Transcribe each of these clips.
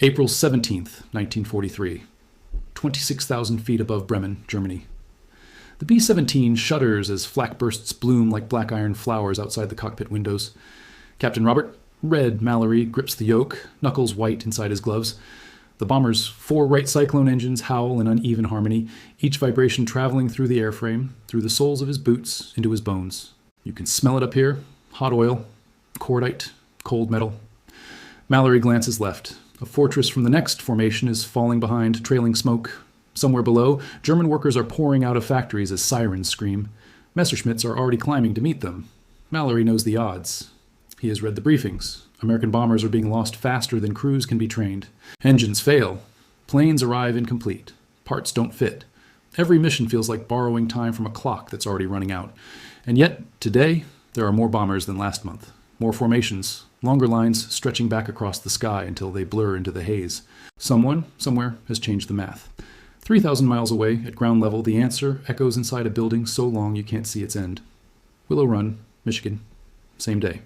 April 17th, 1943. 26,000 feet above Bremen, Germany. The B-17 shudders as flak bursts bloom like black iron flowers outside the cockpit windows. Captain Robert "Red" Mallory grips the yoke, knuckles white inside his gloves. The bomber's 4 Wright Cyclone engines howl in uneven harmony, each vibration traveling through the airframe, through the soles of his boots, into his bones. You can smell it up here. Hot oil, cordite, cold metal. Mallory glances left. A fortress from the next formation is falling behind, trailing smoke. Somewhere below, German workers are pouring out of factories as sirens scream. Messerschmitts are already climbing to meet them. Mallory knows the odds. He has read the briefings. American bombers are being lost faster than crews can be trained. Engines fail. Planes arrive incomplete. Parts don't fit. Every mission feels like borrowing time from a clock that's already running out. And yet, today, there are more bombers than last month. More formations, longer lines stretching back across the sky until they blur into the haze. Someone, somewhere, has changed the math. 3,000 miles away, at ground level, the answer echoes inside a building so long you can't see its end. Willow Run, Michigan. Same day.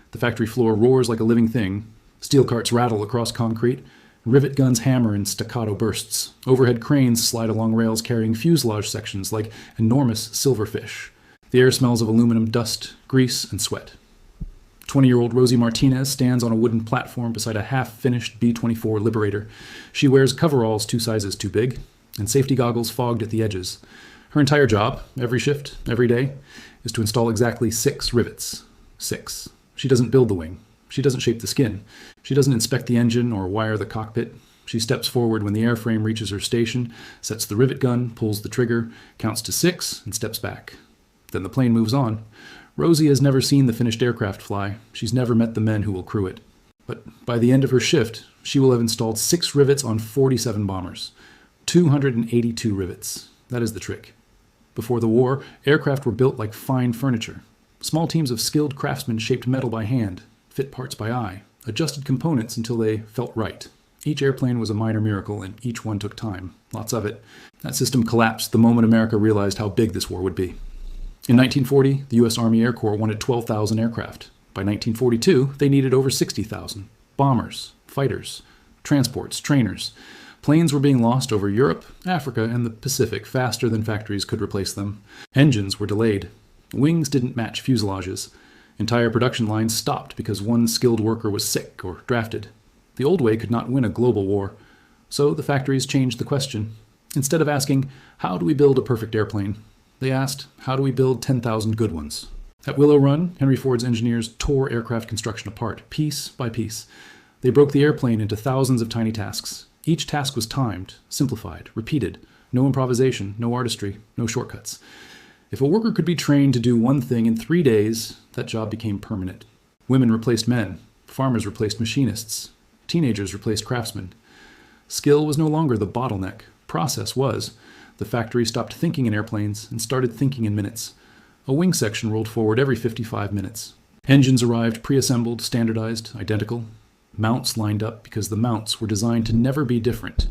The factory floor roars like a living thing. Steel carts rattle across concrete. Rivet guns hammer in staccato bursts. Overhead cranes slide along rails carrying fuselage sections like enormous silverfish. The air smells of aluminum dust, grease, and sweat. 20-year-old Rosie Martinez stands on a wooden platform beside a half-finished B-24 Liberator. She wears coveralls 2 sizes too big, and safety goggles fogged at the edges. Her entire job, every shift, every day, is to install exactly 6 rivets. 6. She doesn't build the wing. She doesn't shape the skin. She doesn't inspect the engine or wire the cockpit. She steps forward when the airframe reaches her station, sets the rivet gun, pulls the trigger, counts to 6, and steps back. Then the plane moves on. Rosie has never seen the finished aircraft fly. She's never met the men who will crew it. But by the end of her shift, she will have installed 6 rivets on 47 bombers. 282 rivets. That is the trick. Before the war, aircraft were built like fine furniture. Small teams of skilled craftsmen shaped metal by hand, fit parts by eye, adjusted components until they felt right. Each airplane was a minor miracle, and each one took time. Lots of it. That system collapsed the moment America realized how big this war would be. In 1940, the U.S. Army Air Corps wanted 12,000 aircraft. By 1942, they needed over 60,000. Bombers, fighters, transports, trainers. Planes were being lost over Europe, Africa, and the Pacific faster than factories could replace them. Engines were delayed. Wings didn't match fuselages. Entire production lines stopped because one skilled worker was sick or drafted. The old way could not win a global war. So the factories changed the question. Instead of asking, how do we build a perfect airplane? They asked, how do we build 10,000 good ones? At Willow Run, Henry Ford's engineers tore aircraft construction apart, piece by piece. They broke the airplane into thousands of tiny tasks. Each task was timed, simplified, repeated. No improvisation, no artistry, no shortcuts. If a worker could be trained to do one thing in 3 days, that job became permanent. Women replaced men. Farmers replaced machinists. Teenagers replaced craftsmen. Skill was no longer the bottleneck. Process was. The factory stopped thinking in airplanes and started thinking in minutes. A wing section rolled forward every 55 minutes. Engines arrived pre-assembled, standardized, identical. Mounts lined up because the mounts were designed to never be different.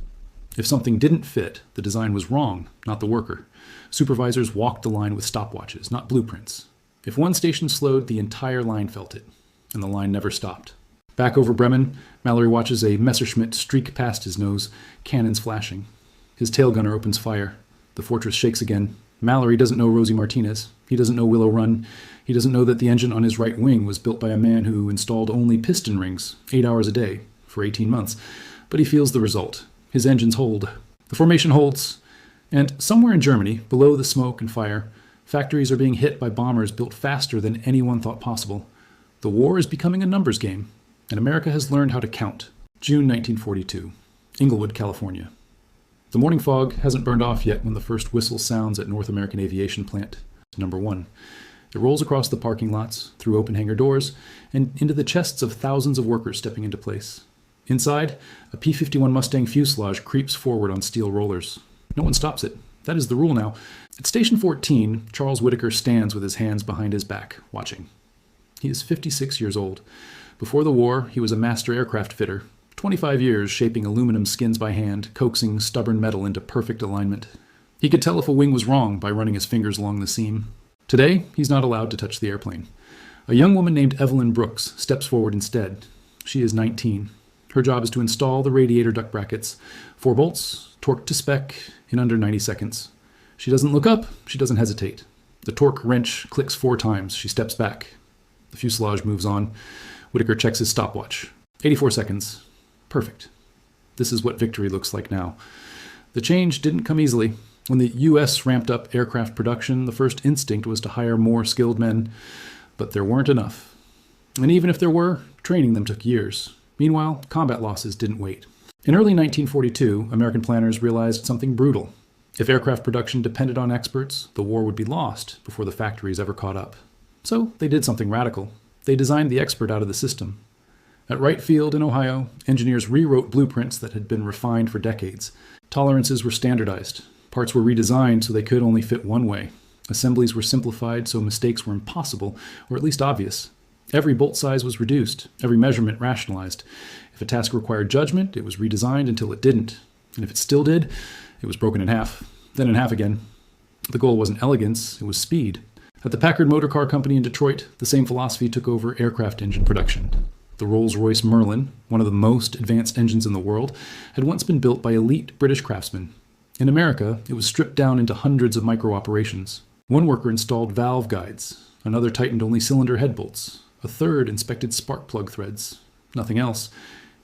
If something didn't fit, the design was wrong, not the worker. Supervisors walked the line with stopwatches, not blueprints. If one station slowed, the entire line felt it, and the line never stopped. Back over Bremen, Mallory watches a Messerschmitt streak past his nose, cannons flashing. His tail gunner opens fire. The fortress shakes again. Mallory doesn't know Rosie Martinez. He doesn't know Willow Run. He doesn't know that the engine on his right wing was built by a man who installed only piston rings, 8 hours a day, for 18 months. But he feels the result. His engines hold. The formation holds. And somewhere in Germany, below the smoke and fire, factories are being hit by bombers built faster than anyone thought possible. The war is becoming a numbers game, and America has learned how to count. June 1942, Inglewood, California. The morning fog hasn't burned off yet when the first whistle sounds at North American Aviation Plant, number 1. It rolls across the parking lots, through open hangar doors, and into the chests of thousands of workers stepping into place. Inside, a P-51 Mustang fuselage creeps forward on steel rollers. No one stops it. That is the rule now. At Station 14, Charles Whitaker stands with his hands behind his back, watching. He is 56 years old. Before the war, he was a master aircraft fitter, 25 years shaping aluminum skins by hand, coaxing stubborn metal into perfect alignment. He could tell if a wing was wrong by running his fingers along the seam. Today, he's not allowed to touch the airplane. A young woman named Evelyn Brooks steps forward instead. She is 19. Her job is to install the radiator duct brackets. 4 bolts, torqued to spec in under 90 seconds. She doesn't look up, she doesn't hesitate. The torque wrench clicks 4 times. She steps back. The fuselage moves on. Whitaker checks his stopwatch. 84 seconds. Perfect. This is what victory looks like now. The change didn't come easily. When the U.S. ramped up aircraft production, the first instinct was to hire more skilled men, but there weren't enough. And even if there were, training them took years. Meanwhile, combat losses didn't wait. In early 1942, American planners realized something brutal. If aircraft production depended on experts, the war would be lost before the factories ever caught up. So they did something radical. They designed the expert out of the system. At Wright Field in Ohio, engineers rewrote blueprints that had been refined for decades. Tolerances were standardized. Parts were redesigned so they could only fit one way. Assemblies were simplified so mistakes were impossible, or at least obvious. Every bolt size was reduced, every measurement rationalized. If a task required judgment, it was redesigned until it didn't. And if it still did, it was broken in half, then in half again. The goal wasn't elegance, it was speed. At the Packard Motor Car Company in Detroit, the same philosophy took over aircraft engine production. The Rolls-Royce Merlin, one of the most advanced engines in the world, had once been built by elite British craftsmen. In America, it was stripped down into hundreds of micro-operations. One worker installed valve guides, another tightened only cylinder head bolts, a third inspected spark plug threads. Nothing else.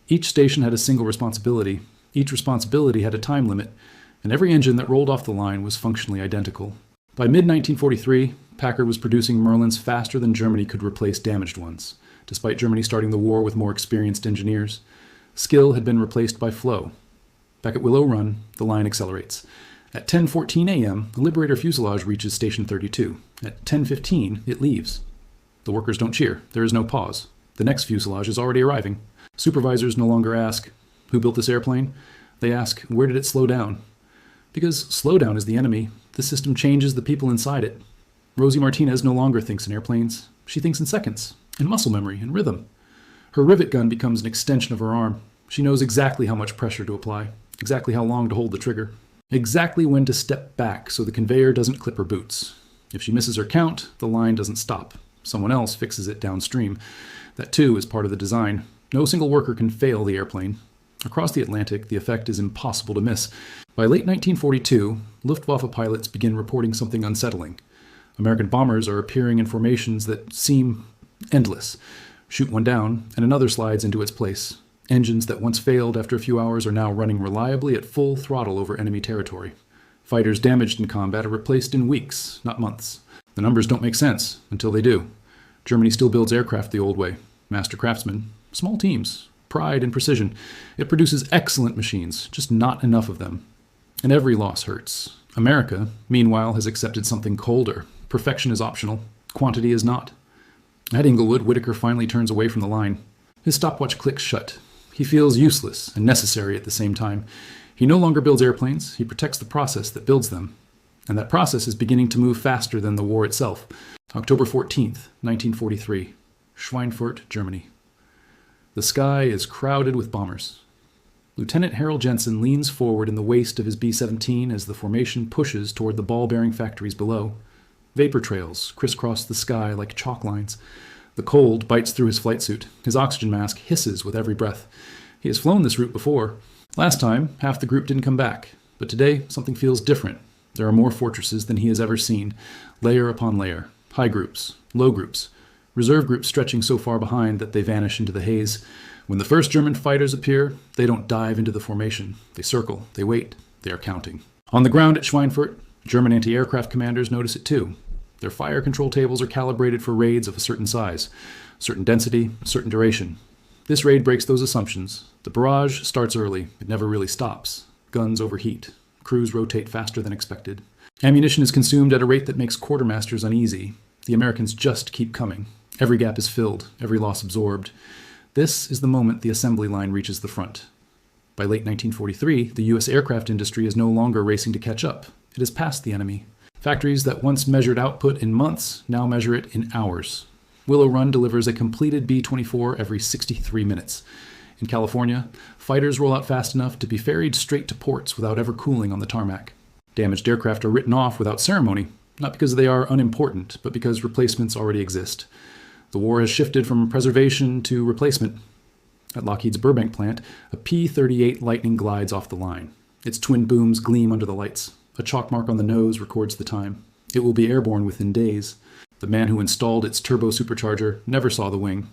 Each station had a single responsibility. Each responsibility had a time limit, and every engine that rolled off the line was functionally identical. By mid-1943, Packard was producing Merlins faster than Germany could replace damaged ones. Despite Germany starting the war with more experienced engineers, skill had been replaced by flow. Back at Willow Run, the line accelerates. At 10:14 a.m., the Liberator fuselage reaches Station 32. At 10:15, it leaves. The workers don't cheer. There is no pause. The next fuselage is already arriving. Supervisors no longer ask, "Who built this airplane?" They ask, "Where did it slow down?" Because slowdown is the enemy. The system changes the people inside it. Rosie Martinez no longer thinks in airplanes. She thinks in seconds, in muscle memory, in rhythm. Her rivet gun becomes an extension of her arm. She knows exactly how much pressure to apply, exactly how long to hold the trigger, exactly when to step back so the conveyor doesn't clip her boots. If she misses her count, the line doesn't stop. Someone else fixes it downstream. That too is part of the design. No single worker can fail the airplane. Across the Atlantic, the effect is impossible to miss. By late 1942, Luftwaffe pilots begin reporting something unsettling. American bombers are appearing in formations that seem endless. Shoot one down, and another slides into its place. Engines that once failed after a few hours are now running reliably at full throttle over enemy territory. Fighters damaged in combat are replaced in weeks, not months. The numbers don't make sense until they do. Germany still builds aircraft the old way. Master craftsmen, small teams, pride and precision. It produces excellent machines, just not enough of them. And every loss hurts. America, meanwhile, has accepted something colder. Perfection is optional. Quantity is not. At Inglewood, Whitaker finally turns away from the line. His stopwatch clicks shut. He feels useless and necessary at the same time. He no longer builds airplanes. He protects the process that builds them. And that process is beginning to move faster than the war itself. October 14th, 1943. Schweinfurt, Germany. The sky is crowded with bombers. Lieutenant Harold Jensen leans forward in the waist of his B-17 as the formation pushes toward the ball-bearing factories below. Vapor trails crisscross the sky like chalk lines. The cold bites through his flight suit. His oxygen mask hisses with every breath. He has flown this route before. Last time, half the group didn't come back. But today, something feels different. There are more fortresses than he has ever seen, layer upon layer. High groups, low groups, reserve groups stretching so far behind that they vanish into the haze. When the first German fighters appear, they don't dive into the formation. They circle, they wait, they are counting. On the ground at Schweinfurt, German anti-aircraft commanders notice it too. Their fire control tables are calibrated for raids of a certain size, certain density, certain duration. This raid breaks those assumptions. The barrage starts early. It never really stops. Guns overheat. Crews rotate faster than expected. Ammunition is consumed at a rate that makes quartermasters uneasy. The Americans just keep coming. Every gap is filled, every loss absorbed. This is the moment the assembly line reaches the front. By late 1943, the U.S. aircraft industry is no longer racing to catch up. It has passed the enemy. Factories that once measured output in months now measure it in hours. Willow Run delivers a completed B-24 every 63 minutes. In California, fighters roll out fast enough to be ferried straight to ports without ever cooling on the tarmac. Damaged aircraft are written off without ceremony, not because they are unimportant, but because replacements already exist. The war has shifted from preservation to replacement. At Lockheed's Burbank plant, a P-38 Lightning glides off the line. Its twin booms gleam under the lights. A chalk mark on the nose records the time. It will be airborne within days. The man who installed its turbo supercharger never saw the wing.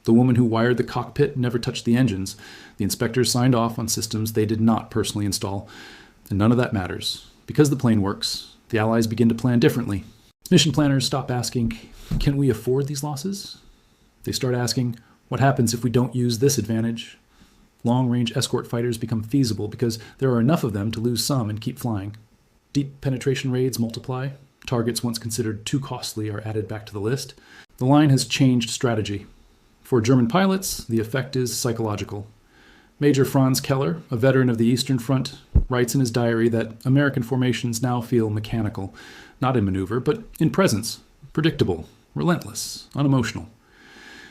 The woman who wired the cockpit never touched the engines. The inspectors signed off on systems they did not personally install. And none of that matters. Because the plane works, the Allies begin to plan differently. Mission planners stop asking, can we afford these losses? They start asking, what happens if we don't use this advantage? Long-range escort fighters become feasible because there are enough of them to lose some and keep flying. Deep penetration raids multiply. Targets once considered too costly are added back to the list. The line has changed strategy. For German pilots, the effect is psychological. Major Franz Keller, a veteran of the Eastern Front, writes in his diary that American formations now feel mechanical, not in maneuver, but in presence, predictable, relentless, unemotional.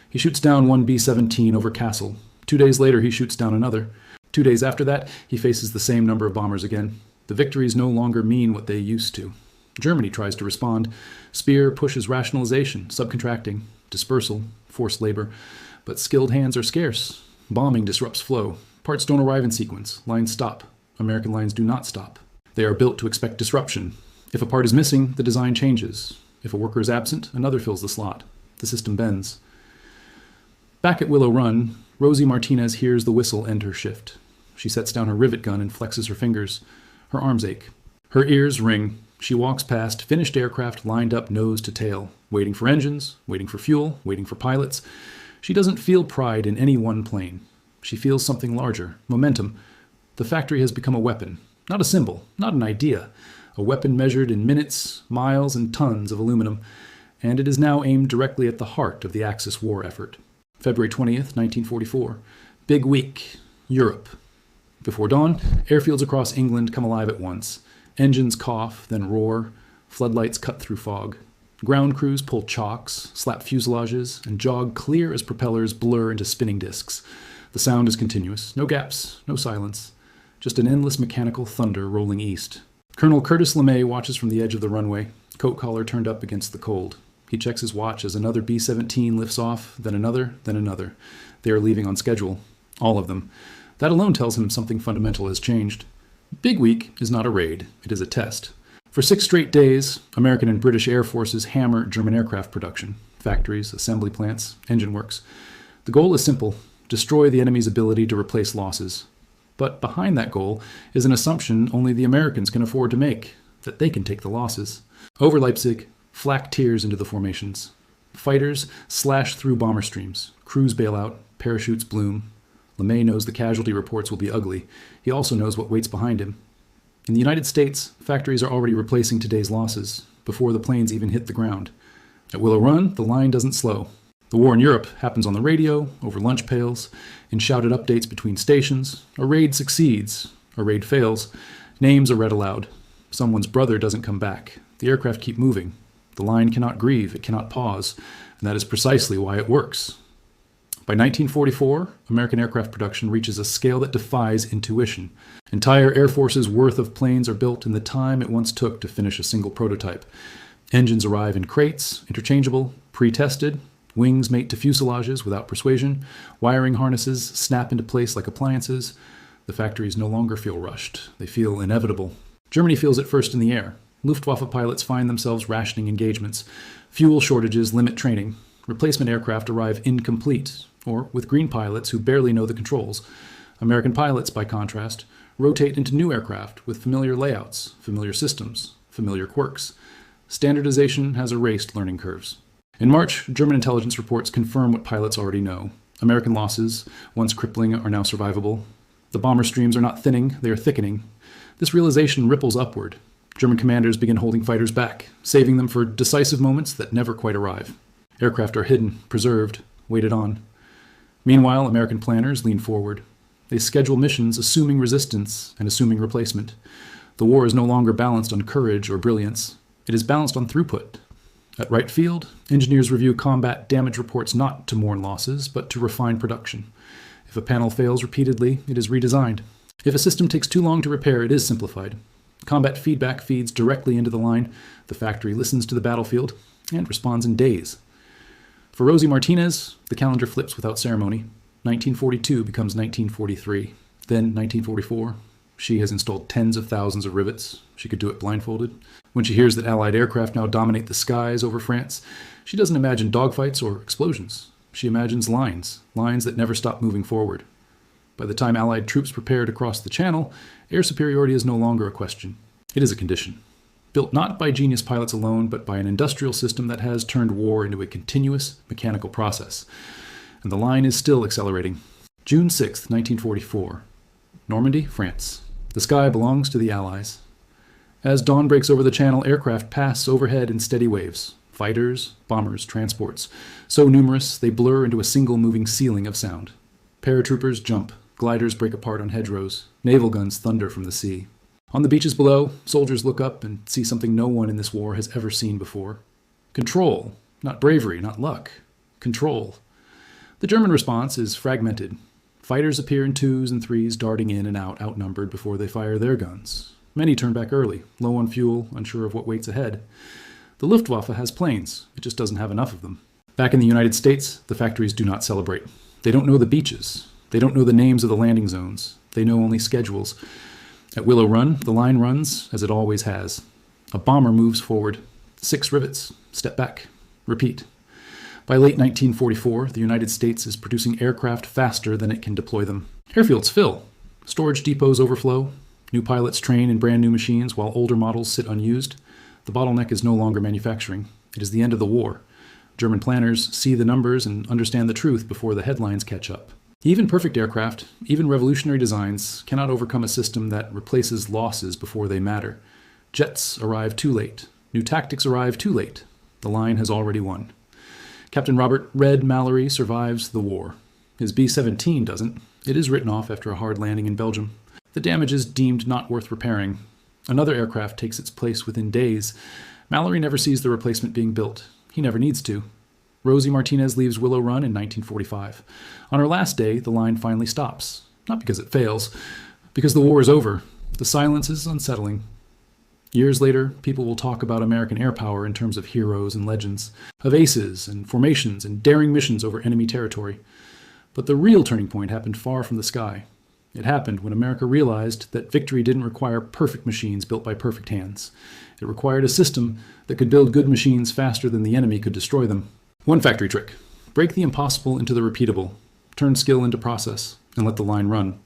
He shoots down one B-17 over Kassel. 2 days later, he shoots down another. 2 days after that, he faces the same number of bombers again. The victories no longer mean what they used to. Germany tries to respond. Speer pushes rationalization, subcontracting, dispersal, forced labor. But skilled hands are scarce. Bombing disrupts flow. Parts don't arrive in sequence. Lines stop. American lines do not stop. They are built to expect disruption. If a part is missing, the design changes. If a worker is absent, another fills the slot. The system bends. Back at Willow Run, Rosie Martinez hears the whistle end her shift. She sets down her rivet gun and flexes her fingers. Her arms ache. Her ears ring. She walks past finished aircraft lined up nose to tail, waiting for engines, waiting for fuel, waiting for pilots. She doesn't feel pride in any one plane. She feels something larger, momentum. The factory has become a weapon, not a symbol, not an idea. A weapon measured in minutes, miles, and tons of aluminum, and it is now aimed directly at the heart of the Axis war effort. February 20th, 1944. Big week. Europe. Before dawn, airfields across England come alive at once. Engines cough, then roar. Floodlights cut through fog. Ground crews pull chocks, slap fuselages, and jog clear as propellers blur into spinning discs. The sound is continuous. No gaps, no silence. Just an endless mechanical thunder rolling east. Colonel Curtis LeMay watches from the edge of the runway, coat collar turned up against the cold. He checks his watch as another B-17 lifts off, then another, then another. They are leaving on schedule. All of them. That alone tells him something fundamental has changed. Big Week is not a raid. It is a test. For 6 straight days, American and British air forces hammer German aircraft production. Factories, assembly plants, engine works. The goal is simple. Destroy the enemy's ability to replace losses. But behind that goal is an assumption only the Americans can afford to make, that they can take the losses. Over Leipzig, flak tears into the formations. Fighters slash through bomber streams. Crews bail out, parachutes bloom. LeMay knows the casualty reports will be ugly. He also knows what waits behind him. In the United States, factories are already replacing today's losses, before the planes even hit the ground. At Willow Run, the line doesn't slow. The war in Europe happens on the radio, over lunch pails, in shouted updates between stations. A raid succeeds. A raid fails. Names are read aloud. Someone's brother doesn't come back. The aircraft keep moving. The line cannot grieve. It cannot pause. And that is precisely why it works. By 1944, American aircraft production reaches a scale that defies intuition. Entire air forces' worth of planes are built in the time it once took to finish a single prototype. Engines arrive in crates, interchangeable, pre-tested. Wings mate to fuselages without persuasion. Wiring harnesses snap into place like appliances. The factories no longer feel rushed. They feel inevitable. Germany feels it first in the air. Luftwaffe pilots find themselves rationing engagements. Fuel shortages limit training. Replacement aircraft arrive incomplete, or with green pilots who barely know the controls. American pilots, by contrast, rotate into new aircraft with familiar layouts, familiar systems, familiar quirks. Standardization has erased learning curves. In March, German intelligence reports confirm what pilots already know. American losses, once crippling, are now survivable. The bomber streams are not thinning, they are thickening. This realization ripples upward. German commanders begin holding fighters back, saving them for decisive moments that never quite arrive. Aircraft are hidden, preserved, waited on. Meanwhile, American planners lean forward. They schedule missions assuming resistance and assuming replacement. The war is no longer balanced on courage or brilliance. It is balanced on throughput. At Wright Field, engineers review combat damage reports not to mourn losses, but to refine production. If a panel fails repeatedly, it is redesigned. If a system takes too long to repair, it is simplified. Combat feedback feeds directly into the line. The factory listens to the battlefield and responds in days. For Rosie Martinez, the calendar flips without ceremony. 1942 becomes 1943. Then 1944. She has installed tens of thousands of rivets. She could do it blindfolded. When she hears that Allied aircraft now dominate the skies over France, she doesn't imagine dogfights or explosions. She imagines lines that never stop moving forward. By the time Allied troops prepare to cross the Channel, air superiority is no longer a question. It is a condition. Built not by genius pilots alone, but by an industrial system that has turned war into a continuous mechanical process. And the line is still accelerating. June 6, 1944. Normandy, France. The sky belongs to the Allies. As dawn breaks over the Channel, aircraft pass overhead in steady waves. Fighters, bombers, transports. So numerous, they blur into a single moving ceiling of sound. Paratroopers jump. Gliders break apart on hedgerows. Naval guns thunder from the sea. On the beaches below, soldiers look up and see something no one in this war has ever seen before. Control. Not bravery, not luck. Control. The German response is fragmented. Fighters appear in twos and threes, darting in and out, outnumbered before they fire their guns. Many turn back early, low on fuel, unsure of what waits ahead. The Luftwaffe has planes. It just doesn't have enough of them. Back in the United States, the factories do not celebrate. They don't know the beaches. They don't know the names of the landing zones. They know only schedules. At Willow Run, the line runs as it always has. A bomber moves forward. 6 rivets. Step back. Repeat. By late 1944, the United States is producing aircraft faster than it can deploy them. Airfields fill. Storage depots overflow. New pilots train in brand new machines while older models sit unused. The bottleneck is no longer manufacturing. It is the end of the war. German planners see the numbers and understand the truth before the headlines catch up. Even perfect aircraft, even revolutionary designs, cannot overcome a system that replaces losses before they matter. Jets arrive too late. New tactics arrive too late. The line has already won. Captain Robert "Red" Mallory survives the war. His B-17 doesn't. It is written off after a hard landing in Belgium. The damage is deemed not worth repairing. Another aircraft takes its place within days. Mallory never sees the replacement being built. He never needs to. Rosie Martinez leaves Willow Run in 1945. On her last day, the line finally stops. Not because it fails, because the war is over. The silence is unsettling. Years later, people will talk about American air power in terms of heroes and legends, of aces and formations and daring missions over enemy territory. But the real turning point happened far from the sky. It happened when America realized that victory didn't require perfect machines built by perfect hands. It required a system that could build good machines faster than the enemy could destroy them. One factory trick. Break the impossible into the repeatable. Turn skill into process, and let the line run.